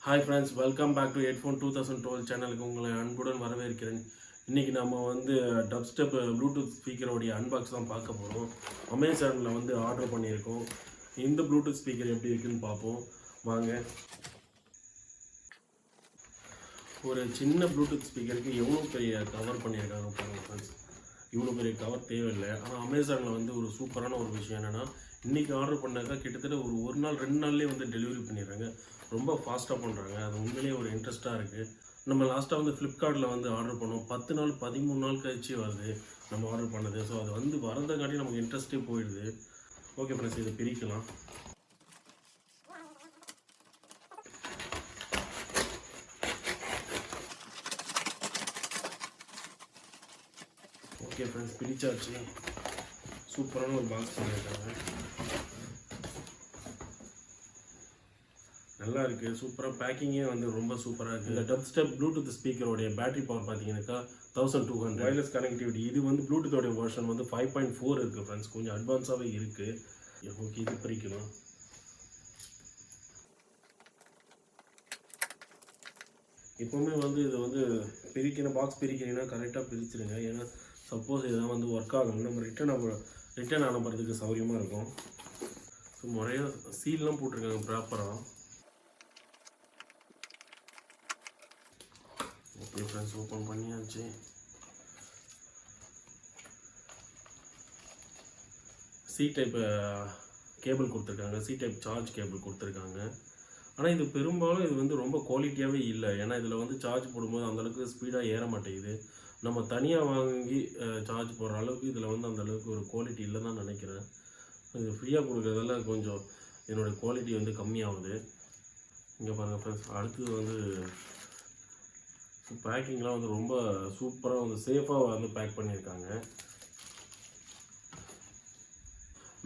Hi friends, welcome back to headphone 2012 சேனலுக்கு உங்களை அன்புடன் வரவேற்கிறேன். இன்றைக்கி நம்ம வந்து டப்ஸ்டெப் ப்ளூடூத் ஸ்பீக்கரோடைய அன்பாக்ஸ் தான் பார்க்க போகிறோம். அமேசானில் வந்து ஆர்டர் பண்ணியிருக்கோம். இந்த ப்ளூடூத் ஸ்பீக்கர் எப்படி இருக்குன்னு பார்ப்போம் வாங்க. ஒரு சின்ன ப்ளூடூத் ஸ்பீக்கருக்கு எவ்வளோ பெரிய கவர் பண்ணியிருக்காங்க பாருங்கள் ஃப்ரெண்ட்ஸ். இவ்வளோ பெரிய கவர் தேவையில்லை. ஆனால் அமேசானில் வந்து ஒரு சூப்பரான ஒரு விஷயம் என்னென்னா, இன்றைக்கி ஆர்டர் பண்ணாக்கா கிட்டத்தட்ட ஒரு நாள் 2 நாள்லேயே வந்து டெலிவரி பண்ணிடுறாங்க. ரொம்ப ஃபாஸ்ட்டாக பண்ணுறாங்க. அது உண்மையிலேயே ஒரு இன்ட்ரெஸ்ட்டாக இருக்குது. நம்ம லாஸ்ட்டாக வந்து ஃப்ளிப்கார்ட்டில் வந்து ஆர்டர் பண்ணோம். 10 நாள் 13 நாள் கழிச்சு வருது நம்ம ஆர்டர் பண்ணது. ஸோ அது வந்து வரதுக்காட்டி நமக்கு இன்ட்ரெஸ்ட்டே போயிடுது. ஓகே ஃப்ரெண்ட்ஸ், இதை பிரிக்கலாம். ஓகே ஃப்ரெண்ட்ஸ், பிரிச்சாச்சு. சூப்பரான ஒரு பாக்ஸ் பண்ணியிருக்காங்க. நல்லா இருக்குது. சூப்பராக பேக்கிங்கே வந்து ரொம்ப சூப்பராக இருக்குது. இந்த டப்ஸ்டெப் ப்ளூடூத் ஸ்பீக்கரோடைய பேட்டரி பவர் பார்த்தீங்கன்னாக்கா 1200 வயர்லெஸ் கனெக்டிவிட்டி. இது வந்து ப்ளூடூத்தோடைய வெர்ஷன் வந்து 5.4 இருக்குது ஃப்ரெண்ட்ஸ். கொஞ்சம் அட்வான்ஸாகவே இருக்குது. ஓகே, இது பிரிக்கலாம். எப்போவுமே வந்து இது வந்து பாக்ஸ் பிரிக்கிறீங்கன்னா கரெக்டாக பிரிச்சுருங்க. ஏன்னா சப்போஸ் இதெல்லாம் வந்து ஒர்க் ஆகணும், நம்ம ரிட்டர்ன் அனுப்புறதுக்கு சௌகரியமாக இருக்கும். ஸோ முறையாக சீல்லாம் போட்டிருக்காங்க ப்ராப்பராக. ஓகே ஃப்ரெண்ட்ஸ், ஓப்பன் பண்ணியாச்சு. சி டைப் கேபிள் கொடுத்துருக்காங்க. சி டைப் சார்ஜ் கேபிள் கொடுத்துருக்காங்க. ஆனால் இது பெரும்பாலும் இது வந்து ரொம்ப குவாலிட்டியாகவே இல்லை. ஏன்னா இதில் வந்து சார்ஜ் போடும்போது அந்தளவுக்கு ஸ்பீடாக ஏற மாட்டேங்குது. நம்ம தனியாக வாங்கி சார்ஜ் போடுற அளவுக்கு இதில் வந்து அந்தளவுக்கு ஒரு குவாலிட்டி இல்லை தான் நினைக்கிறேன். இது ஃப்ரீயாக கொடுக்குறதால கொஞ்சம் என்னோடய குவாலிட்டி வந்து கம்மியாகுது. இங்கே பாருங்கள் ஃப்ரெண்ட்ஸ், அடுத்தது வந்து பேக்கிங்லாம் வந்து ரொம்ப சூப்பராக வந்து சேஃபாக வந்து பேக் பண்ணியிருக்காங்க.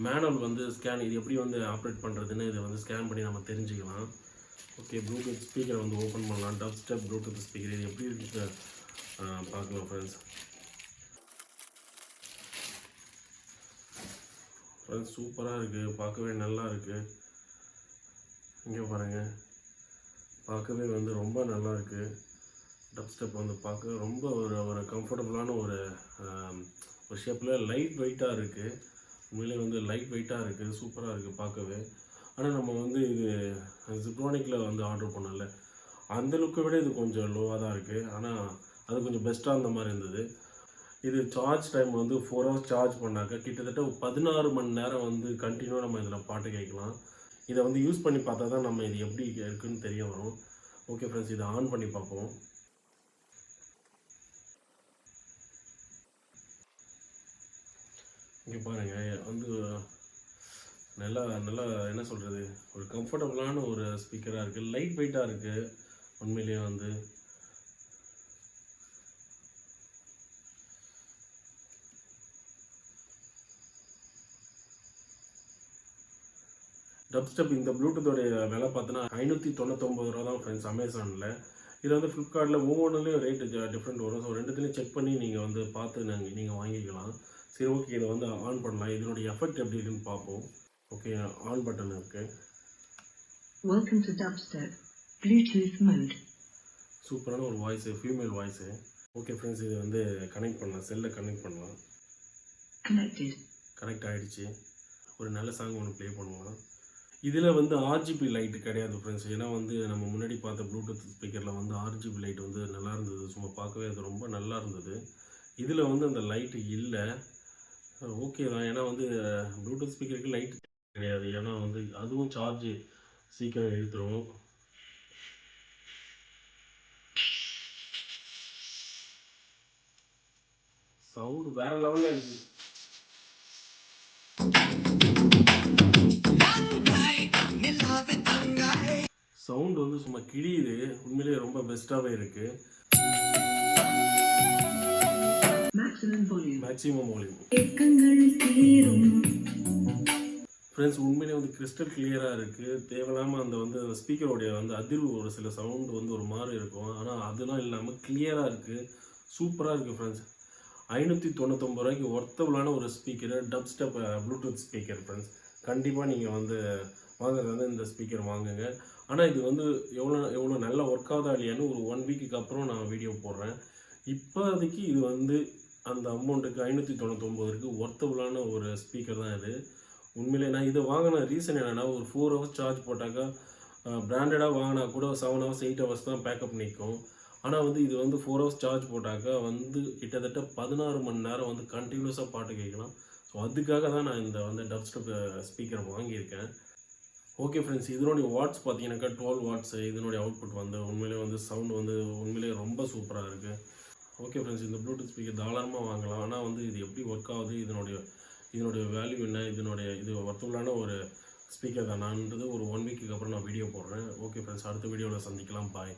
மேனுவல் வந்து ஸ்கேன், இது எப்படி வந்து ஆப்ரேட் பண்ணுறதுன்னு இதை வந்து ஸ்கேன் பண்ணி நம்ம தெரிஞ்சுக்கலாம். ஓகே, ப்ளூடூத் ஸ்பீக்கரை வந்து ஓப்பன் பண்ணலாம். டப்ஸ்டெப் ப்ளூடூத் ஸ்பீக்கர் இது எப்படி இருக்கு பார்க்கலாம் ஃப்ரெண்ட்ஸ். சூப்பராக இருக்குது, பார்க்கவே நல்லா இருக்குது. இங்கே பாருங்கள், பார்க்கவே வந்து ரொம்ப நல்லா இருக்குது. டப்ஸ்டெப் வந்து பார்க்க ரொம்ப ஒரு கம்ஃபர்டபுளான ஒரு ஷேப்பில் லைட் வெயிட்டாக இருக்குது. உண்மையிலே வந்து லைட் வெயிட்டாக இருக்குது, சூப்பராக இருக்குது பார்க்கவே. ஆனால் நம்ம வந்து இது ஜிப்ரானிக்கில் வந்து ஆர்டர் பண்ணல, அந்த லுக்கை விட இது கொஞ்சம் லோவாக தான் இருக்குது. ஆனால் அது கொஞ்சம் பெஸ்ட்டாக இருந்த மாதிரி இருந்தது. இது சார்ஜ் டைம் வந்து 4 ஹவர்ஸ் சார்ஜ் பண்ணாக்க கிட்டத்தட்ட 16 மணி நேரம் வந்து கண்டினியூவாக நம்ம இதில் பாட்டு கேட்கலாம். இதை வந்து யூஸ் பண்ணி பார்த்தா தான் நம்ம இது எப்படி இருக்குன்னு தெரிய வரும். ஓகே ஃப்ரெண்ட்ஸ், இதை ஆன் பண்ணி பார்ப்போம். இங்கே பாருங்கள், வந்து நல்லா என்ன சொல்கிறது, ஒரு கம்ஃபர்டபுளான ஒரு ஸ்பீக்கராக இருக்குது. லைட் வெயிட்டாக இருக்குது உண்மையிலேயே வந்து. டப்ஸ்டெப் இந்த ப்ளூடூத்தோடைய விலை பார்த்தோன்னா 599 ரூபா தான் ஃப்ரெண்ட்ஸ் அமேசானில். இது வந்து ஃப்ளிப்கார்ட்டில் ஒவ்வொன்றுலேயும் ரேட்டு டிஃப்ரெண்ட் வரும். ஸோ ரெண்டுத்துலேயும் செக் பண்ணி நீங்கள் வந்து பார்த்து நீங்கள் வாங்கிக்கலாம். சரி, ஓகே, இதை வந்து ஆன் பண்ணலாம். இதனுடைய எஃபெக்ட் எப்படி இருக்குன்னு பார்ப்போம். ஓகே, ஆன் பட்டன் இருக்குது. Welcome to Dubstep Bluetooth mode. சூப்பரான ஒரு voice, female voice. Okay friends, இது வந்து கனெக்ட் பண்ணலாம், செல்லை கனெக்ட் பண்ணலாம். கனெக்ட் ஆகிடுச்சு. ஒரு நல்ல சாங் ஒன்று ப்ளே பண்ணுவோம். இதில் வந்து ஆர்ஜிபி லைட்டு கிடையாது ஃப்ரெண்ட்ஸ். ஏன்னா வந்து நம்ம முன்னாடி பார்த்த ப்ளூடூத் ஸ்பீக்கரில் வந்து ஆர்ஜிபி லைட் வந்து நல்லா இருந்தது, சும்மா பார்க்கவே அது ரொம்ப நல்லா இருந்தது. இதில் வந்து அந்த லைட்டு இல்லை. ஓகே தான், ஏன்னா வந்து ப்ளூடூத் ஸ்பீக்கருக்கு லைட் கிடையாது. ஏன்னா வந்து அதுவும் சார்ஜ் சீக்கிரம் இழுத்துரும். சவுண்டு வேற லெவலில் இருக்குது. சவுண்டு வந்து சும்மா கிழியுது. உண்மையிலேயே ரொம்ப பெஸ்ட்டாகவே இருக்குது. மேக்ஸிமம் வால்யூம் ஃப்ரெண்ட்ஸ், உண்மையிலே வந்து கிறிஸ்டல் கிளியராக இருக்குது. தேவையில்லாமல் அந்த ஸ்பீக்கரோடைய வந்து அதிர்வு, ஒரு சில சவுண்டு வந்து ஒரு மாதிரி இருக்கும். ஆனால் அதெல்லாம் இல்லாமல் கிளியராக இருக்குது, சூப்பராக இருக்குது ஃப்ரெண்ட்ஸ். 599 ரூபாய்க்கு ஒர்த்தபுளான ஒரு ஸ்பீக்கரு, டப்ஸ்டெப் ப்ளூடூத் ஸ்பீக்கர் ஃப்ரெண்ட்ஸ். கண்டிப்பாக நீங்கள் வந்து வாங்குறது வந்து இந்த ஸ்பீக்கர் வாங்குங்க. ஆனால் இது வந்து எவ்வளோ நல்லா ஒர்க் ஆகுதா இல்லையான்னு ஒரு 1 வீக்குக்கு அப்புறம் நான் வீடியோ போடுறேன். இப்போதைக்கு இது வந்து அந்த அமௌண்ட்டுக்கு 599க்கு ஒர்த்தபுளான ஒரு ஸ்பீக்கர் தான் இது. உண்மையிலே நான் இதை வாங்கின ரீசன் என்னென்னா, ஒரு 4 ஹவர்ஸ் சார்ஜ் போட்டாக்கா பிராண்டடாக வாங்கினா கூட 7 ஹவர்ஸ் 8 ஹவர்ஸ் தான் பேக்கப் நிற்கும். ஆனால் வந்து இது வந்து 4 ஹவர்ஸ் சார்ஜ் போட்டாக்கா வந்து கிட்டத்தட்ட 16 மணி நேரம் வந்து கண்டினியூஸாக பாட்டு கேட்கலாம். ஸோ அதுக்காக தான் நான் இந்த வந்து டப்ஸ்டெப் ஸ்பீக்கர் வாங்கியிருக்கேன். ஓகே ஃப்ரெண்ட்ஸ், இதனுடைய வாட்ஸ் பார்த்தீங்கன்னாக்கா 12 வாட்ஸு. இதனுடைய அவுட்புட் வந்து உண்மையிலே வந்து சவுண்ட் வந்து உண்மையிலே ரொம்ப சூப்பராக இருக்குது. ஓகே ஃப்ரெண்ட்ஸ், இந்த ப்ளூடூத் ஸ்பீக்கர் தாராளமாக வாங்கலாம். ஆனால் வந்து இது எப்படி ஒர்க் ஆகுது, இதனுடைய வேல்யூ என்ன, இது ஒர்த்தபுளான ஒரு ஸ்பீக்கர் தானான்றது ஒரு 1 வீக்குக்கு அப்புறம் நான் வீடியோ போடுறேன். ஓகே ஃப்ரெண்ட்ஸ், அடுத்த வீடியோவில் சந்திக்கலாம். பாய்.